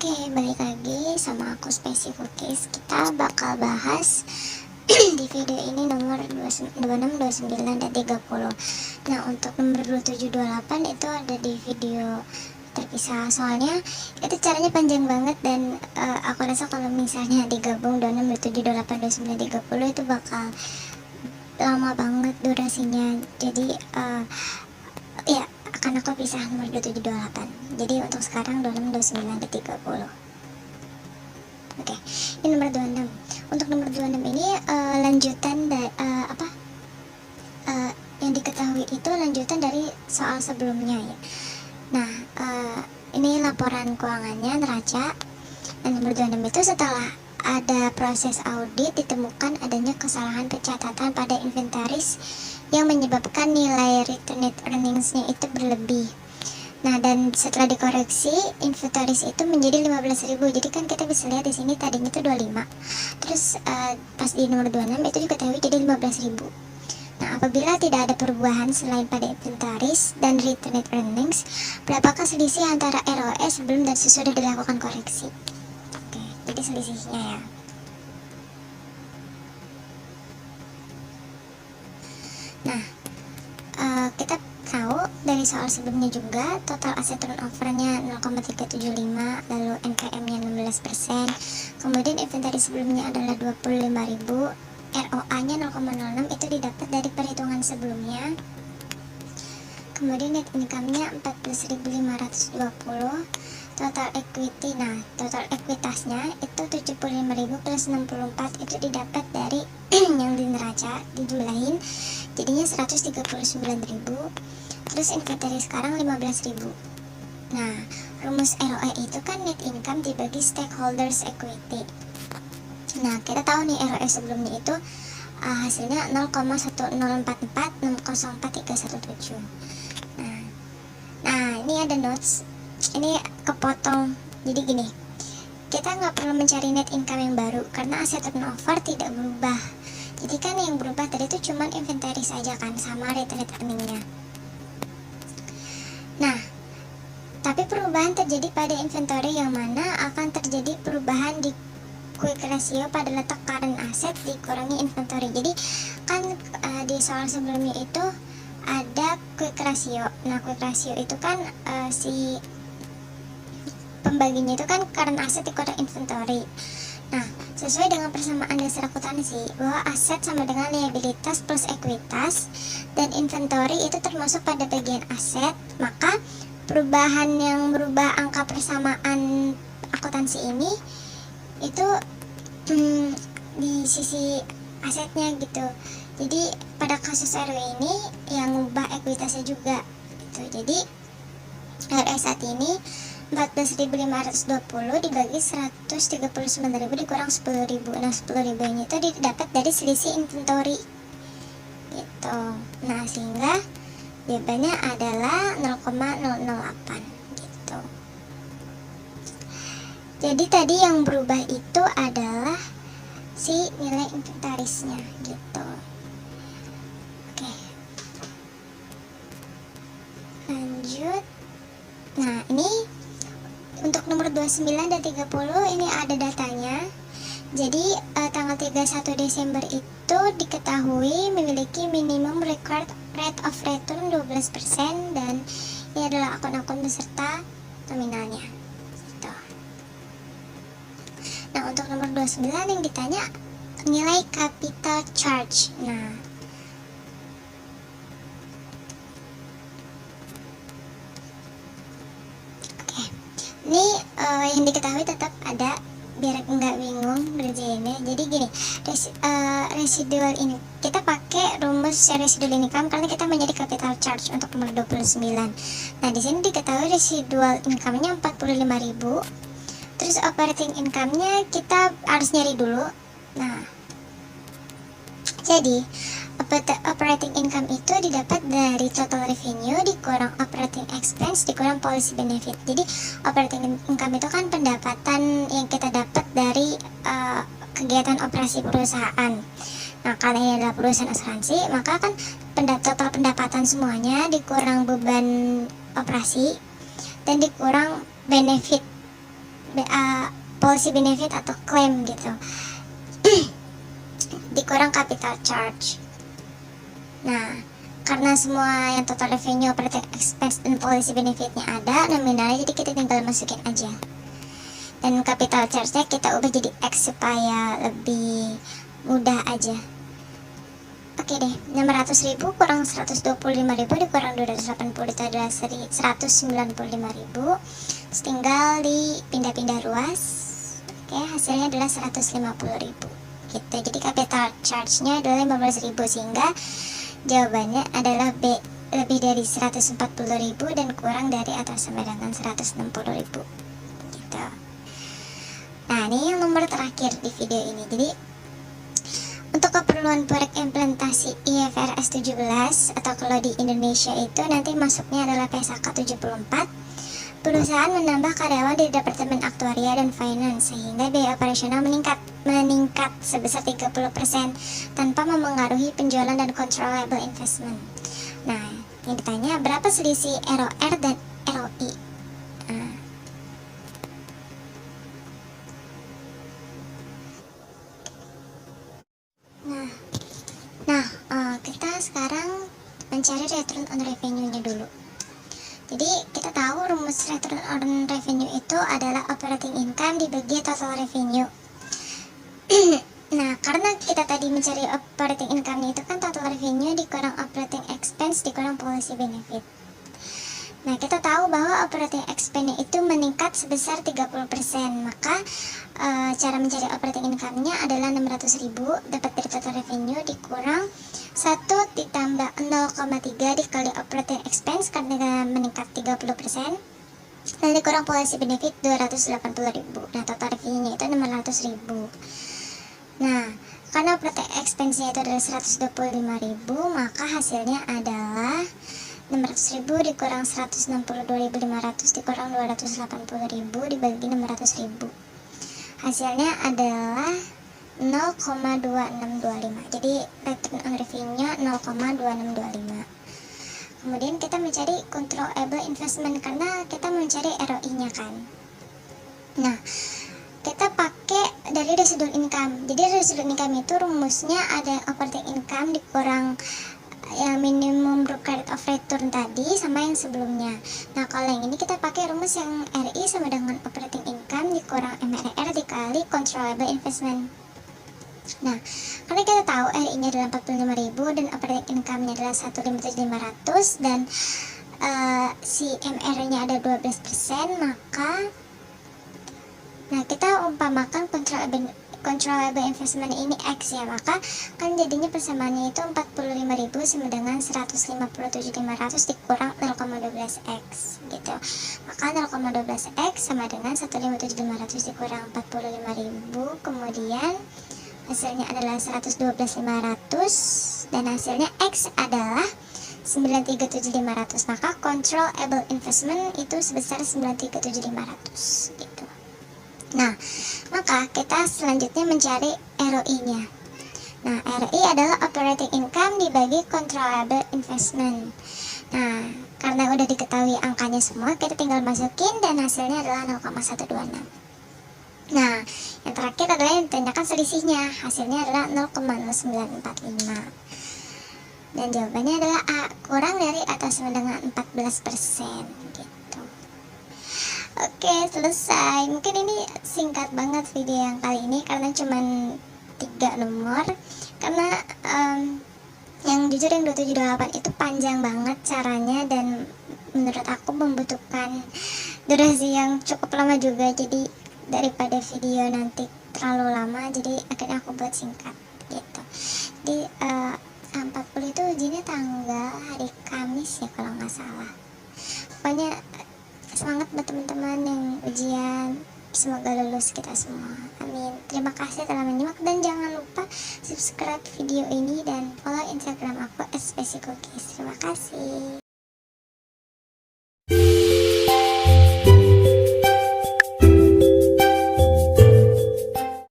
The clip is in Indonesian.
Oke, balik lagi sama aku Spacey Cookies. Kita bakal bahas di video ini nomor 26, 29, dan 30. Nah, untuk nomor 27, 28 itu ada di video terpisah. Soalnya itu caranya panjang banget dan aku rasa kalau misalnya digabung 26, 27, 28, 29, 30 itu bakal lama banget durasinya. Jadi ya akan aku pisah nomor 27, 28. Jadi untuk sekarang 26, 29, dan 30. Oke, ini nomor 26. Untuk nomor 26 ini lanjutan dari yang diketahui itu lanjutan dari soal sebelumnya ya. Nah, ini laporan keuangannya neraca. Dan nomor 26 itu setelah ada proses audit ditemukan adanya kesalahan pencatatan pada inventaris yang menyebabkan nilai retained earnings-nya itu berlebih. Nah, dan setelah dikoreksi inventaris itu menjadi 15.000. Jadi kan kita bisa lihat di sini tadinya itu 25. Terus pas di nomor 26 itu diketahui jadi 15.000. Nah, apabila tidak ada perubahan selain pada inventaris dan retained earnings, berapakah selisih antara ROE sebelum dan sesudah dilakukan koreksi? Oke, jadi selisihnya ya. Nah, kita tahu dari soal sebelumnya juga total aset turnover-nya 0,375, lalu NKM-nya 16%, kemudian inventaris sebelumnya adalah 25.000, ROA-nya 0,06 itu didapat dari perhitungan sebelumnya. Kemudian net income-nya 14.520, total equity, nah total ekuitasnya itu 75.000 plus 64 itu didapat dari yang di neraca dijumlahin jadinya 139.000. Terus inventaris sekarang 15.000. Nah, rumus ROE itu kan net income dibagi stakeholders equity. Nah, kita tahu nih ROE sebelumnya itu hasilnya 0,1044 604,317. Nah, ini ada notes. Ini kepotong. Jadi gini, kita nggak perlu mencari net income yang baru karena aset turnover tidak berubah. Jadi kan yang berubah tadi itu cuman inventaris saja kan, sama retained earning-nya. Nah, tapi perubahan terjadi pada inventory yang mana akan terjadi perubahan di quick ratio pada letak current asset dikurangi inventory. Jadi kan di soal sebelumnya itu ada quick ratio. Nah, quick ratio itu kan si pembaginya itu kan current asset dikurang inventory. Nah, sesuai dengan persamaan dasar akuntansi bahwa aset sama dengan liabilitas plus ekuitas dan inventory itu termasuk pada bagian aset, maka perubahan yang merubah angka persamaan akuntansi ini itu di sisi asetnya gitu. Jadi pada kasus RW ini yang mengubah ekuitasnya juga gitu. Jadi RW saat ini 14.520 dibagi 139.000 dikurang 10.000. Nah, 10.000 ini itu didapat dari selisih inventory gitu. Nah, sehingga jawabannya adalah 0,008 gitu. Jadi tadi yang berubah itu adalah si nilai inventarisnya gitu. Oke, lanjut. Nah, ini untuk nomor 29 dan 30 ini ada datanya. Jadi tanggal 31 Desember itu diketahui memiliki minimum required rate of return 12% dan ini adalah akun-akun beserta nominalnya gitu. Nah, untuk nomor 29 yang ditanya nilai capital charge. Nah, ini yang diketahui tetap ada biar nggak bingung ngerjainnya. Jadi gini, residual ini kita pakai rumus residual income karena kita menjadi capital charge untuk nomor 29. Nah, di sini diketahui residual income-nya 45.000. Terus operating income-nya kita harus nyari dulu. Nah, jadi operating income itu didapat dari total revenue dikurang operating expense dikurang policy benefit. Jadi operating income itu kan pendapatan yang kita dapat dari kegiatan operasi perusahaan. Nah, karena ini adalah perusahaan asuransi, maka kan total pendapatan semuanya dikurang beban operasi dan dikurang benefit policy benefit atau klaim gitu. Dikurang capital charge. Nah, karena semua yang total revenue, operating expense, dan policy benefitnya ada nominalnya, jadi kita tinggal masukin aja. Dan capital charge-nya kita ubah jadi X supaya lebih mudah aja. Oke deh, 600.000 kurang 125.000 dikurang 280 itu adalah 195.000. Terus tinggal dipindah-pindah ruas. Oke, hasilnya adalah 150.000 gitu. Jadi capital charge-nya adalah 15.000 sehingga jawabannya adalah B, lebih dari 140.000 dan kurang dari atau sama dengan 160.000 gitu. Nah, ini yang nomor terakhir di video ini. Jadi untuk keperluan proyek implementasi IFRS 17 atau kalau di Indonesia itu nanti masuknya adalah PSAK 74. Perusahaan menambah karyawan di Departemen Aktuaria dan Finance sehingga biaya operasional meningkat sebesar 30% tanpa memengaruhi penjualan dan controllable investment. Nah, yang ditanya berapa selisih ROR dan ROI? Kita sekarang mencari return on revenue-nya dulu. Jadi kita tahu rumus return on revenue itu adalah operating income dibagi total revenue. Nah, karena kita tadi mencari operating income itu kan total revenue dikurang operating expense dikurang policy benefit. Nah, kita tahu bahwa operating expense itu meningkat sebesar 30%. Maka cara mencari operating income-nya adalah 600.000 dapat dari total revenue dikurang 1 ditambah 0,3 dikali operating expense karena meningkat 30%. Dan dikurang policy benefit 280.000. Nah, total revenue-nya itu 600.000. Nah, karena operating expense-nya itu adalah 125.000, maka hasilnya adalah 600.000 dikurang 162.500 dikurang 280.000 dibagi 600.000. Hasilnya adalah 0,2625. Jadi return on revenue-nya 0,2625. Kemudian kita mencari controllable investment karena kita mencari ROI-nya kan. Nah, kita pakai dari residual income. Jadi residual income itu rumusnya ada operating income dikurang minimum required of return tadi sama yang sebelumnya. Nah, kalau yang ini kita pakai rumus yang RI sama dengan operating income dikurang MRR dikali controllable investment. Nah, karena kita tahu RI-nya adalah 45.000 dan operating income-nya adalah 157.500 dan si MR-nya ada 12%, maka kita umpamakan controllable investment ini X ya, maka kan jadinya persamaannya itu 45.000 sama dengan 157.500 dikurang 0,12x gitu. Maka 0,12x sama dengan 157.500 dikurang 45.000, kemudian hasilnya adalah 112.500 dan hasilnya X adalah 937.500. Maka controllable investment itu sebesar 937.500 gitu. Nah, maka kita selanjutnya mencari ROI-nya. Nah, ROI adalah operating income dibagi controllable investment. Nah, karena udah diketahui angkanya semua, kita tinggal masukin dan hasilnya adalah 0,126. Nah, yang terakhir adalah yang ditanyakan selisihnya. Hasilnya adalah 0,0945. Dan jawabannya adalah A, kurang dari atau sama dengan 14% gitu. Oke, selesai. Mungkin ini singkat banget video yang kali ini karena cuman 3 nomor. Karena yang jujur yang 2728 itu panjang banget caranya dan menurut aku membutuhkan durasi yang cukup lama juga. Jadi daripada video nanti terlalu lama, jadi akhirnya aku buat singkat gitu. Jadi 40 itu ujiannya tanggal hari Kamis ya kalau nggak salah. Pokoknya semangat buat teman-teman yang ujian, semoga lulus kita semua, amin. Terima kasih telah menyimak dan jangan lupa subscribe video ini dan follow Instagram aku @spaceycookies. Terima kasih.